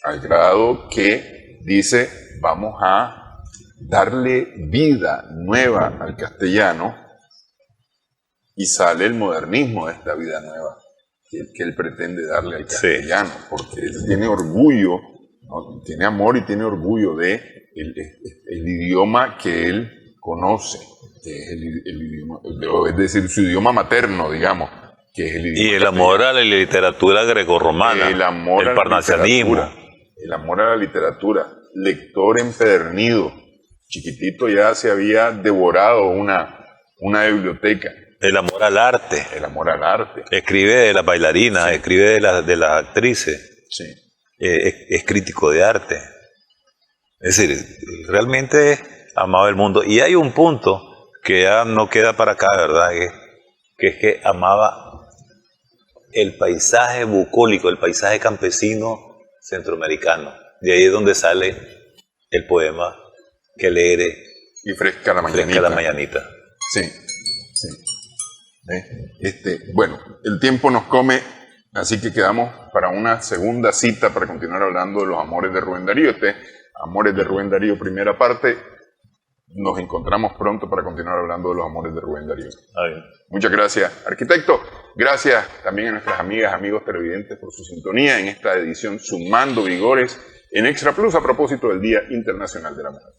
al grado que dice, vamos a darle vida nueva al castellano, y sale el modernismo de esta vida nueva que él pretende darle al castellano, porque él tiene orgullo, ¿no? Tiene amor y tiene orgullo de el idioma que él conoce, que es el idioma, es decir, su idioma materno, digamos, que es el idioma Y el amor a la literatura grecorromana, el amor el parnasianismo. El amor a la literatura, lector empedernido, chiquitito ya se había devorado una biblioteca. El amor al arte. El amor al arte. Escribe de las bailarinas, Sí. escribe de las actrices. Sí. Es crítico de arte. Es decir, realmente amaba el mundo. Y hay un punto que ya no queda para acá, ¿verdad? Que es que amaba el paisaje bucólico, el paisaje campesino centroamericano. De ahí es donde sale el poema que alegre Y fresca la mañanita. Fresca la mañanita. Sí, sí. Bueno, el tiempo nos come, así que quedamos para una segunda cita para continuar hablando de los amores de Rubén Darío. Amores de Rubén Darío, primera parte. Nos encontramos pronto para continuar hablando de los amores de Rubén Darío. Muchas gracias, arquitecto. Gracias también a nuestras amigas, amigos televidentes por su sintonía en esta edición Sumando Vigores en Extra Plus a propósito del Día Internacional de la Mujer.